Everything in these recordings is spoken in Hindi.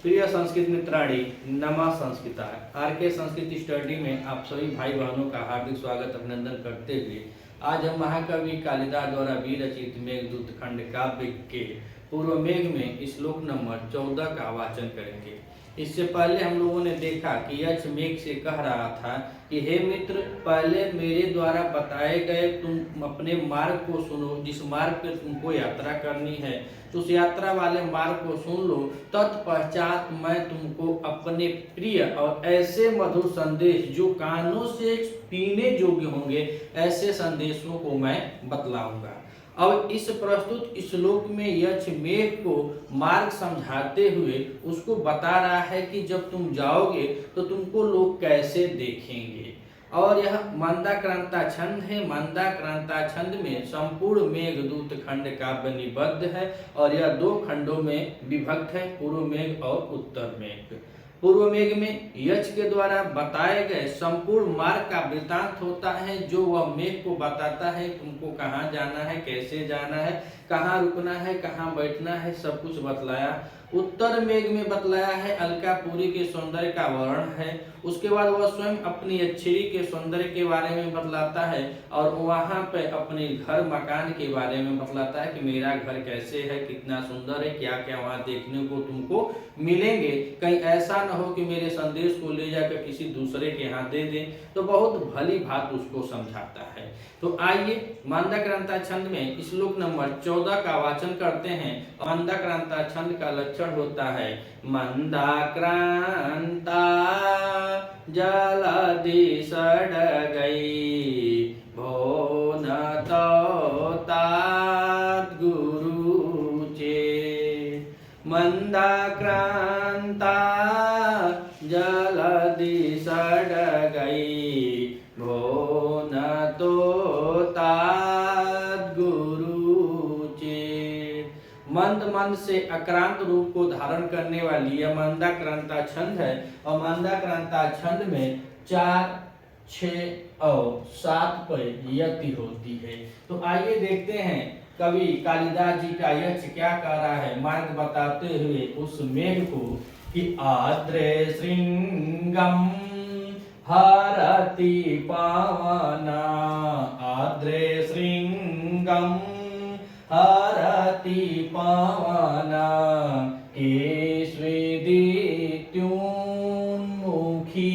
प्रिय संस्कृत मित्राणी, नमा संस्कृता आर के संस्कृत स्टडी में आप सभी भाई बहनों का हार्दिक स्वागत अभिनंदन करते हुए आज हम महाकवि कालिदास द्वारा विरचित मेघदूत खंड काव्य के पूर्व मेघ में श्लोक नंबर 14 का वाचन करेंगे। इससे पहले हम लोगों ने देखा कि यक्ष मेघ से कह रहा था कि हे मित्र, पहले मेरे द्वारा बताए गए तुम अपने मार्ग को सुनो। जिस मार्ग पे तुमको यात्रा करनी है तो उस यात्रा वाले मार्ग को सुन लो। तत्पश्चात मैं तुमको अपने प्रिय और ऐसे मधुर संदेश जो कानों से पीने योग्य होंगे ऐसे संदेशों को मैं बतलाऊंगा। अब इस प्रस्तुत श्लोक में यक्ष मेघ को मार्ग समझाते हुए उसको बता रहा है कि जब तुम जाओगे तो तुमको लोग कैसे देखेंगे। और यह मंदाक्रांता छंद है। मंदाक्रांता छंद में संपूर्ण मेघदूत खंड काव्य निबद्ध है और यह दो खंडों में विभक्त है, पूर्व मेघ और उत्तर मेघ। पूर्व मेघ में यक्ष के द्वारा बताए गए संपूर्ण मार्ग का वृतांत होता है, जो वह मेघ को बताता है तुमको कहाँ जाना है, कैसे जाना है, कहाँ रुकना है, कहाँ बैठना है, सब कुछ बतलाया। उत्तर मेघ में बतलाया है अलकापुरी के सौंदर्य का वर्णन है। उसके बाद वह स्वयं अपनी अच्छेरी के सौंदर्य के बारे में बतलाता है और वहां पे अपने घर मकान के बारे में बतलाता है कि मेरा घर कैसे है, कितना सुंदर है, क्या क्या वहां देखने को तुमको मिलेंगे। कहीं ऐसा न हो कि मेरे संदेश को ले जाकर किसी दूसरे के यहाँ दे दें। तो बहुत भली बात उसको समझाता है। तो आइए मंदाक्रांता छंद में श्लोक नंबर 14 का वाचन करते हैं। मंदाक्रांता छंद का लक्षण होता है मंदाक्रांता जलधि सडगई भो न तो तात गुरु चे। मंदाक्रांता जलधि सडगई भो न तो तात गुरु चे। मंद मंद से अक्रांत रूप को धारण करने वाली यह मंदाक्रांता छंद है और मंदाक्रांता छंद में 4, 6 और 7 पर यति होती है। तो आइए देखते हैं कवि कालिदास जी का यक्ष क्या कह रहा है मार्ग बताते हुए उस मेघ को कि आद्रे श्रृंगम हरति पावना। आद्रे श्रृंगम हरति पावना केश्विदित्युन्मुखी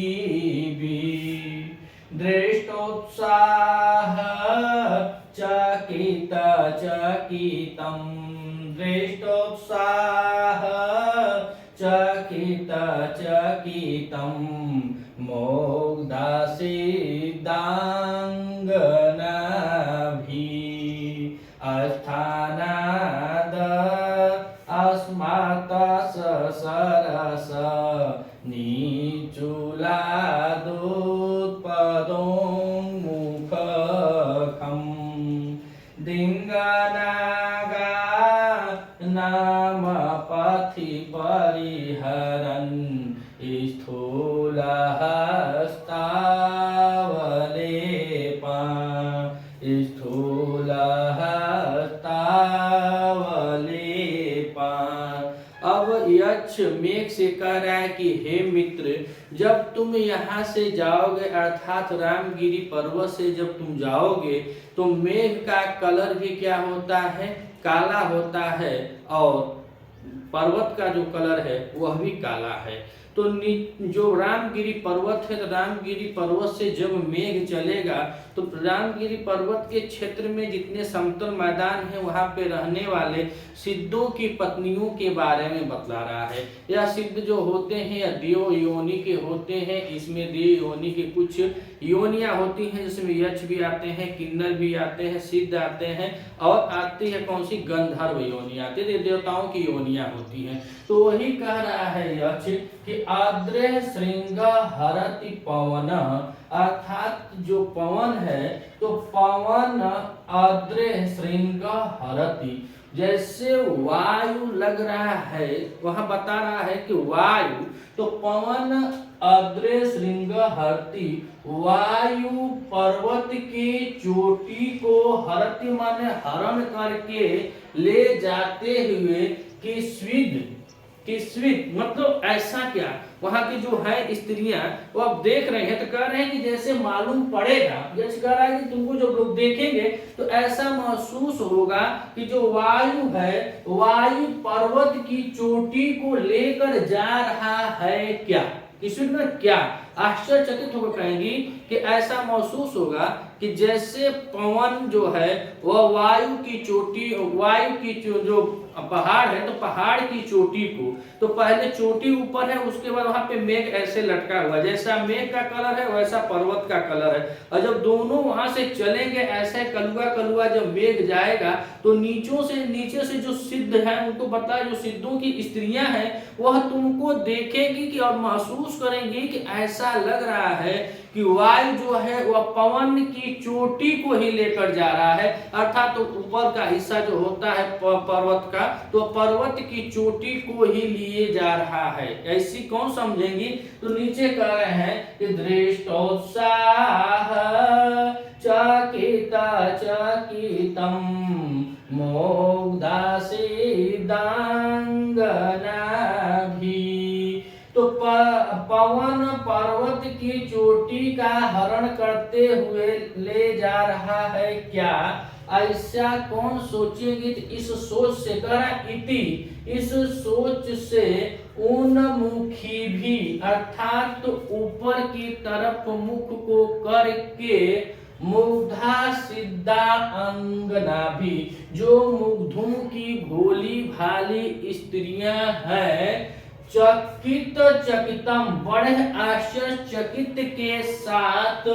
दृष्टोत्साह चकित चकितम। दृष्टोत्साह चकित चकितम मोग्धा सिद्धांगना भी अस्थानाद अस्मात् सरस नीचुलादुत्पदोन्मुखम् दिङ्गनागा नाम पथि परिहरन् स्थूलहस्तावलेपा स्थूलहस्तावलेपा। अब यक्ष मेघ से कह रहा है कि हे मित्र, जब तुम यहाँ से जाओगे अर्थात रामगिरी पर्वत से जब तुम जाओगे तो मेघ का कलर भी क्या होता है, काला होता है और पर्वत का जो कलर है वह भी काला है। तो जो रामगिरी पर्वत है तो रामगिरी पर्वत से जब मेघ चलेगा तो रामगिरी पर्वत के क्षेत्र में जितने समतल मैदान है वहां पे रहने वाले सिद्धों की पत्नियों के बारे में बतला रहा है। यह सिद्ध जो होते हैं देव योनि के होते हैं। इसमें देव योनि के कुछ योनियां होती हैं जिसमें यक्ष भी आते हैं, किन्नर भी आते हैं, सिद्ध आते हैं और आती है कौन सी गंधर्व योनि आती है, देवताओं की योनियां होती हैं। तो वही कह रहा है यक्ष कि आद्रे श्रृंग हरति पवन, अर्थात जो पवन है तो पवन आद्रे श्रृंग हरति, जैसे वायु लग रहा है वहां बता रहा है कि वायु तो पवन आद्रे श्रृंग हरति, वायु पर्वत की चोटी को हरति माने हरण करके ले जाते हुए कि स्विद किस्वित मतलब ऐसा क्या, वहां की जो है स्त्रियां वो अब देख रहे हैं तो कह रहे हैं कि जैसे मालूम पड़ेगा, यश कह रहा है कि तुमको जब लोग देखेंगे तो ऐसा महसूस होगा कि जो वायु है, वायु पर्वत की चोटी को लेकर जा रहा है क्या। इसमें क्या आश्चर्यचकित होकर कहेंगी कि ऐसा महसूस होगा कि जैसे पवन जो है वह वायु की चोटी, वायु की जो पहाड़ है तो पहाड़ की चोटी को, तो पहले चोटी ऊपर है, उसके बाद वहां पे मेघ ऐसे लटका हुआ, जैसा मेघ का कलर है वैसा पर्वत का कलर है। और जब दोनों वहां से चलेंगे ऐसे कलुआ कलुआ जब मेघ जाएगा तो नीचे से जो सिद्ध है उनको बता, जो सिद्धों की स्त्रियां हैं वह तुमको देखेगी कि और महसूस करेंगी कि ऐसा लग रहा है कि वायु जो है वह पवन की चोटी को ही लेकर जा रहा है, अर्थात तो ऊपर का हिस्सा जो होता है पर्वत का, तो पर्वत की चोटी को ही लिए जा रहा है। ऐसी कौन समझेंगी, तो नीचे कह रहे हैं कि दृष्टोत्साह चकिता चकितम मोग्धा सिद्धांगनाभि। तो पवन पर्वत की चोटी का हरण करते हुए ले जा रहा है क्या, ऐसा कौन सोचेगी। तो इस सोच से करा इति, इस सोच से उन्मुखी भी, अर्थात तो ऊपर की तरफ मुख को करके मुग्धा सिद्धा अंगना भी, जो मुग्धों की भोली भाली स्त्रियां हैं, चकित चकितम बड़े आश्चर्यचकित के साथ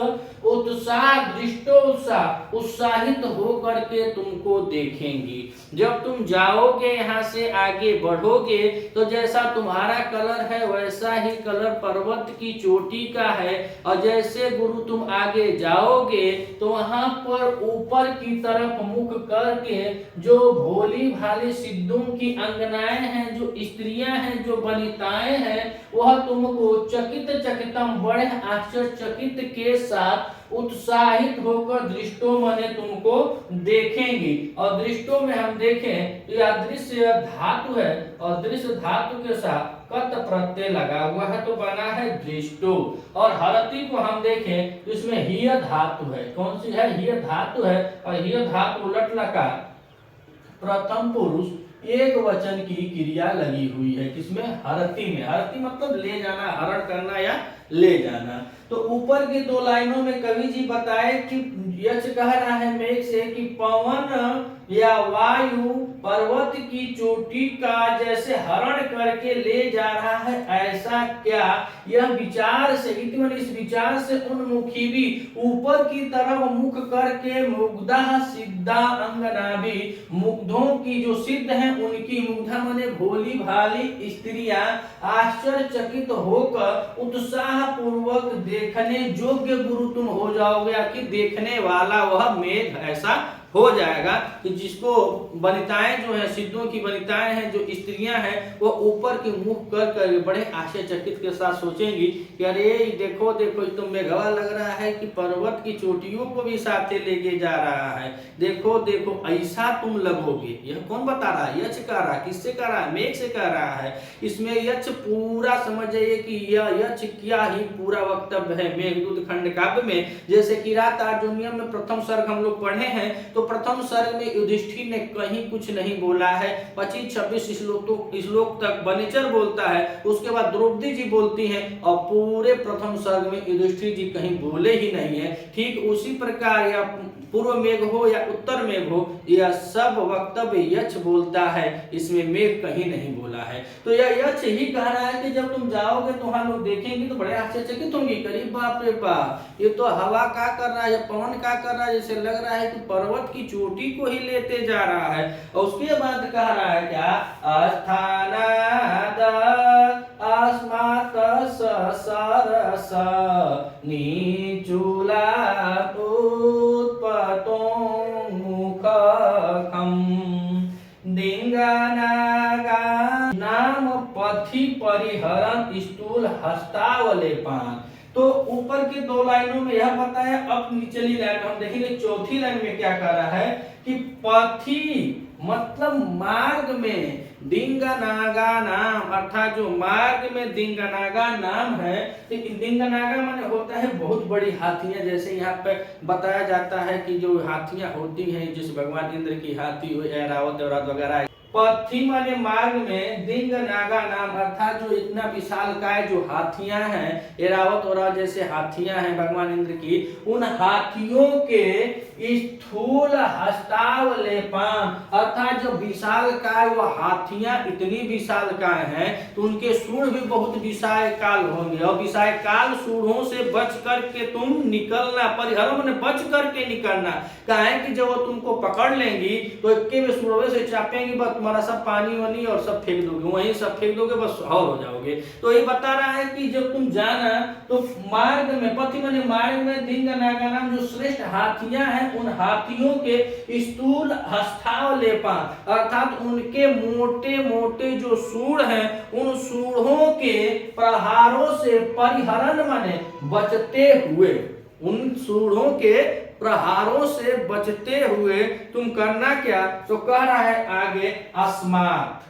उत्साह दृष्टोत्साह उत्साहित होकर के तुमको देखेंगी। जब तुम जाओगे यहाँ से आगे बढ़ोगे तो जैसा तुम्हारा कलर है वैसा ही कलर पर्वत की चोटी का है, और जैसे गुरु तुम आगे जाओगे तो वहां पर ऊपर की तरफ मुख करके जो भोली भाली सिद्धों की अंगनाएं हैं, जो स्त्रियां हैं, जो वनिताएं हैं, वह तुमको चकित चकितम बड़े आश्चर्यचकित के साथ उत्साहित होकर दृष्टों माने तुमको देखेंगी। और दृष्टों में हम देखें तो यह दृश्य धातु है, और दृश्य धातु के साथ कत प्रत्यय लगा हुआ है तो बना है दृष्टो। और हरति को हम देखें तो इसमें हिय धातु है, कौन सी है, हिय धातु है, और हिय धातु उलट लकार प्रथम पुरुष एक वचन की क्रिया लगी हुई है, किसमें, हरति में। हरति मतलब ले जाना, हरण करना या ले जाना। तो ऊपर की दो लाइनों में कवि जी बताए कि यक्ष कह रहा है मेघ से कि पवन या वायु पर्वत की चोटी का जैसे हरण करके ले जा रहा है, ऐसा क्या। यह विचार से, इस विचार से उन्मुखी भी, ऊपर की तरफ मुख करके मुग्धा सिद्धा अंगना भी, मुग्धों की जो सिद्ध हैं उनकी, मुग्धा माने भोली भाली स्त्रियां आश्चर्यचकित होकर उत्साह पूर्वक देखने योग्य गुरु तुम हो जाओगे, कि देखने वाला वह मेघ ऐसा हो जाएगा कि जिसको वनिताएं जो है, सिद्धों की वनिताएं हैं, जो स्त्रियां हैं, वो ऊपर के मुख कर बड़े आश्चर्यचकित के साथ सोचेंगी कि अरे देखो देखो तो मेघवा लग रहा है कि पर्वत की चोटियों को भी साथे लेके जा रहा है, देखो देखो ऐसा तुम लगोगे। यह कौन बता रहा है, यक्ष कह रहा है, किससे कह रहा है, मेघ से कह रहा है। इसमें यक्ष पूरा समझ जाइए कि यह यक्ष क्या ही पूरा वक्तव्य है मेघदूत खंड काव्य में। जैसे किरात अर्जुनियम में प्रथम सर्ग हम लोग पढ़े हैं, तो प्रथम सर्ग में युधिष्ठिर ने कहीं कुछ नहीं बोला है, 25-26 श्लोक तक बनीचर बोलता है, उसके बाद द्रौपदी जी बोलती हैं, और पूरे प्रथम सर्ग में युधिष्ठिर जी कहीं बोले ही नहीं है। ठीक उसी प्रकार या पूर्व मेघ हो या उत्तर मेघ हो, यह सब वक्तव्य यक्ष बोलता है, इसमें मेघ कहीं नहीं बोला है। तो यह यक्ष ही कह रहा है कि जब तुम जाओगे तो हम लोग देखेंगे तो बड़े आश्चर्यचकित होंगे, करीब बाप रे बाप, ये तो हवा का कर रहा है, ये पवन का कर रहा है, जैसे लग रहा है कि पर्वत की चोटी को ही लेते जा रहा है। और उसके बाद कह रहा है क्या, अस्थानाद अस्मात् सरस नीचूला उत्पतो मुखखम दिंगानागा नाम पथि परिहरन स्थूल हस्तावलेपान तो ऊपर के दो लाइनों में यह बताया, अब निचली लाइन में हम देखेंगे चौथी लाइन में क्या कह रहा है कि पथी मतलब मार्ग में दिंगनागा नाम, अर्थात जो मार्ग में दिंगनागा नाम है, तो दिंगनागा माने होता है बहुत बड़ी हाथियां। जैसे यहाँ पे बताया जाता है कि जो हाथियां होती हैं, जिस भगवान इंद्र की हाथी हुई ऐरावत वगैरह। पथी माने मार्ग में, दिंग नागा नाम अर्थात जो इतना विशालकाय जो हाथियां हैं, एरावत और जैसे हाथियां हैं भगवान इंद्र की, उन हाथियों के स्थूल हस्तावलेपान अर्थात जो विशालकाय वो हाथियां इतनी विशालकाय हैं तो उनके सूंड भी बहुत विशालकाल होंगे, और विशालकाल सूंडों से बच करके तुम निकलना, परिहर में बच करके निकलना। कहा है कि जब वो तुमको पकड़ लेंगी तो एक सूंडों से चापेंगी, बस तुम्हारा सब पानी वानी और सब फेंक दोगे, वहीं सब फेंक दोगे, बस हौर हो जाओगे। तो ये बता रहा है कि जब तुम जाना तो मार्ग में, पथी माने मार्ग में, दिंग नागा नाम जो श्रेष्ठ हाथियां हैं, उन हाथियों के स्थूल हस्तावलेपान अर्थात उनके मोटे मोटे जो सूंड हैं, उन सूंडों के प्रहारों से परिहरण माने बचते हुए, उन सूंडों के प्रहारों से बचते हुए तुम करना क्या, तो कह रहा है आगे अस्मात्।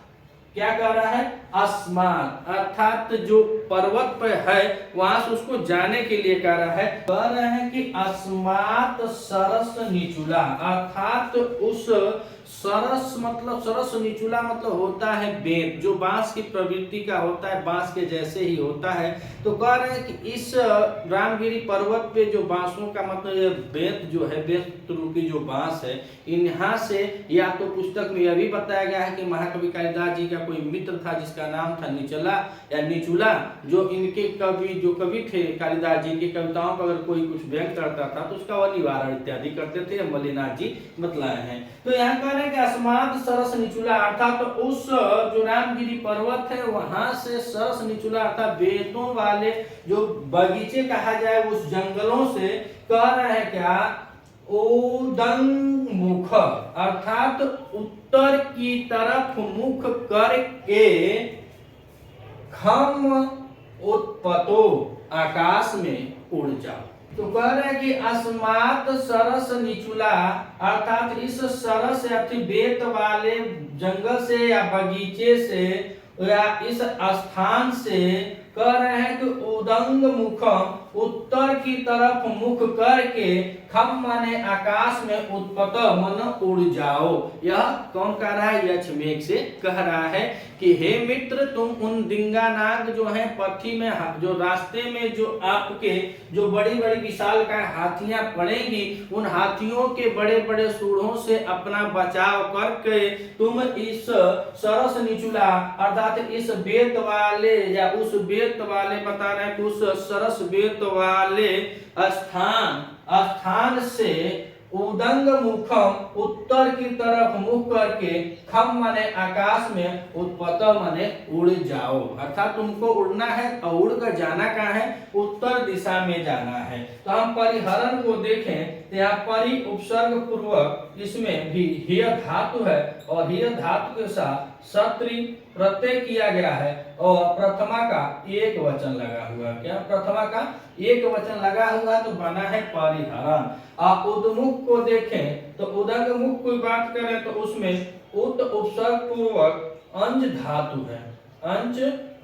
क्या कह रहा है? अस्मात् अर्थात जो पर्वत पर है वहां से उसको जाने के लिए कह रहा है कि अस्मात् सरस निचुला, अर्थात उस सरस मतलब, सरस निचुला मतलब होता है बेंत, जो बांस की प्रवृत्ति का होता है, बांस के जैसे ही होता है। तो कह रहे हैं कि इस रामगिरी पर्वत पे जो बांसों का मतलब ये बेंत जो है, बेंत रूपी जो बांस है, यहाँ से, या तो पुस्तक में यह भी बताया गया है कि महाकवि कालिदास जी का कोई मित्र था जिसका नाम था निचला या निचुला, जो इनके कवि थे कालिदास जी की कविताओं पर अगर कोई कुछ व्यंग करता था तो उसका वह निवारण इत्यादि करते थे, मल्लिनाथ जी बतलाए हैं। तो यहाँ कह रहे हैं कि अस्मात् सरस निचुला अर्थात तो उस जो रामगिरी पर्वत है वहां से सरस निचुला अर्थात बेतों वाले जो बगीचे कहा जाए उस जंगलों से कह रहे हैं क्या, उदंग मुख अर्थात उत्तर की तरफ मुख करके खम उत्पतो आकाश में उड़ जाओ। तो कह रहे हैं कि अस्मात् सरस निचुला अर्थात इस सरस या बेत वाले जंगल से या बगीचे से या इस स्थान से कह रहे हैं कि उदंग मुखम उत्तर की तरफ मुख करके खम माने आकाश में उत्पत मन उड़ जाओ। यह कौन कह रहा है? यक्षमेघ से कह रहा है कि हे मित्र, तुम उन दिंगानाग जो हैं पथी में, जो रास्ते में जो आपके जो बड़ी बड़ी विशाल का हाथियां पड़ेंगी, उन हाथियों के बड़े बड़े सूढ़ों से अपना बचाव करके तुम इस सरस निचुला अर्थात इस बेत वाले या उस बेत वाले बता रहे हैं कि उस सरस बेत वाले स्थान से उदंग मुखम उत्तर की तरफ मुख करके खम माने आकाश में उत्पत माने उड़ जाओ। अर्थात तुमको उड़ना है और उड़कर जाना कहाँ है? उत्तर दिशा में जाना है। तो हम परिहरण को देखें तो यहाँ परि उपसर्ग पूर्वक इसमें भी हिय धातु है और हिय धातु के साथ सत्री प्रत्यय किया गया है और प्रथमा का एक वचन लगा हुआ है। क्या प्रथमा का एक वचन लगा हुआ तो बना है परिहरण। आप उद्मुख को देखें तो उदंग मुख की बात करें तो उसमें उत उपसर्ग पूर्वक अंज धातु है, अंज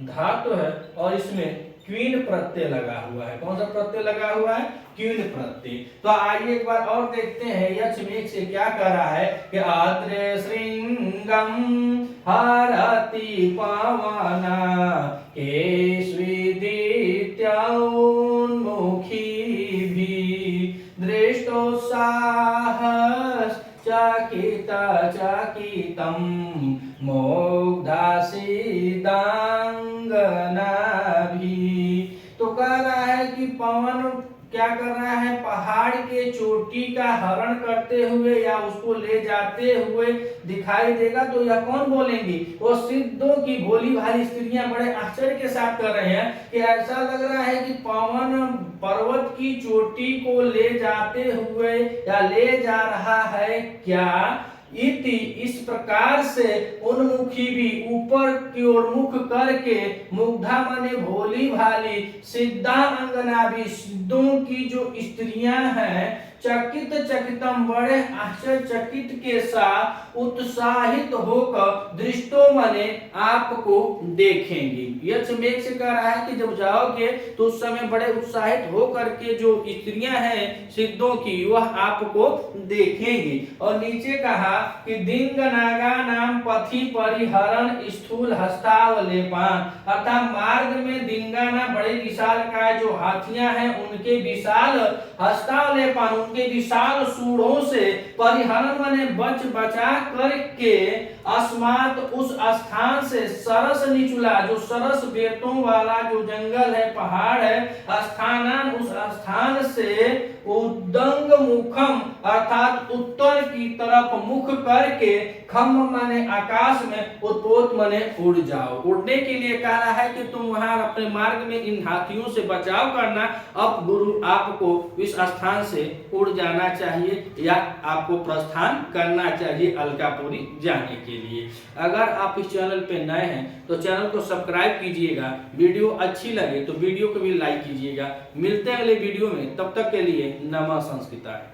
धातु है और इसमें क्वीन प्रत्यय लगा हुआ है। कौन सा प्रत्यय लगा हुआ है? क्वीन प्रत्यय। तो आइए एक बार और देखते हैं यक्षमेघ से क्या कह रहा है कि आद्रे श्रृंगम हरति पावना केश्विदित्योन्मुखी भी दृष्टो साहस चकिता चकितम मोग्धासीदांगना भी। तो कह रहा है कि पवन क्या कर रहा है? पहाड़ के चोटी का हरण करते हुए या उसको ले जाते हुए दिखाई देगा। तो यह कौन बोलेंगी? वो सिद्धों की भोली भाली स्त्रियां बड़े आश्चर्य के साथ कर रहे हैं कि ऐसा लग रहा है कि पवन पर्वत की चोटी को ले जाते हुए या ले जा रहा है क्या? इति इस प्रकार से उन्मुखी भी ऊपर की ओर मुख करके, मुग्धा माने भोली भाली, सिद्धा अंगना भी सिद्धों की जो स्त्रियां हैं, चकित चकितम बड़े आश्चर्यचकित के साथ उत्साहित होकर दृष्टो माने आपको देखेंगी। यक्ष मेघ से कह रहा है कि जब जाओगे तो उस समय बड़े उत्साहित होकर के जो स्त्रियां हैं सिद्धों की वह आपको देखेंगी। और नीचे कहा कि दिंग नागा नाम पथि परिहरण स्थूल हस्तावलेपान, अर्थात मार्ग में दिंगाना बड़े विशाल काय जो हाथियां हैं उनके विशाल हस्तावलेपान, उनके विशाल सूढ़ों से परिहरण माने बच बचा करके, अस्मात उस स्थान से, सरस निचुला जो सरस बेतों वाला जो जंगल है पहाड़ है, स्थानान उस स्थान से, उद्दंग मुखम अर्थात उत्तर की तरफ मुख करके, खम माने आकाश में, उत्पोत माने उड़ जाओ। उड़ने के लिए कह रहा है कि तुम वहां अपने मार्ग में इन हाथियों से बचाव करना। अब गुरु आपको इस स्थान से उड़ जाना चाहिए या आपको प्रस्थान करना चाहिए अलकापुरी जाने के लिए। अगर आप इस चैनल पे नए हैं तो चैनल को सब्सक्राइब कीजिएगा, वीडियो अच्छी लगे तो वीडियो को भी लाइक कीजिएगा। मिलते हैं अगले वीडियो में, तब तक के लिए नमः संस्कृताय।